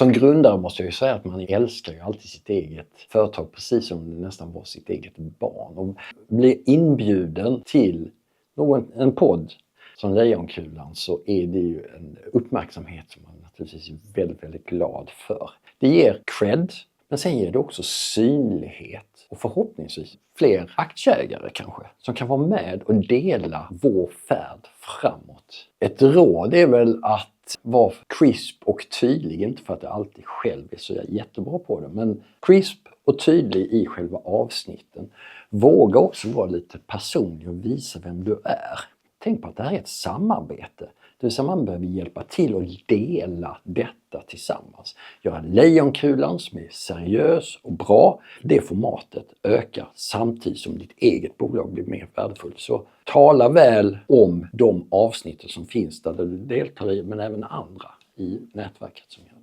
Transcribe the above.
Som grundare måste jag ju säga att man älskar ju alltid sitt eget företag precis som det nästan var sitt eget barn. Och blir inbjuden till en podd som Lejonkulan så är det ju en uppmärksamhet som man naturligtvis är väldigt, väldigt glad för. Det ger cred, men sen ger det också synlighet och förhoppningsvis fler aktieägare kanske som kan vara med och dela vår färd framåt. Ett råd är väl att vara crisp och tydlig, inte för att jag alltid själv är så jättebra på det, men crisp och tydlig i själva avsnitten. Våga också vara lite personlig och visa vem du är. Tänk på att det här är ett samarbete. Det vill säga man behöver hjälpa till och dela detta tillsammans. Göra Lejonkulan som är seriös och bra. Det formatet ökar samtidigt som ditt eget bolag blir mer värdefullt. Så tala väl om de avsnitten som finns där du deltar i, men även andra i nätverket som gör.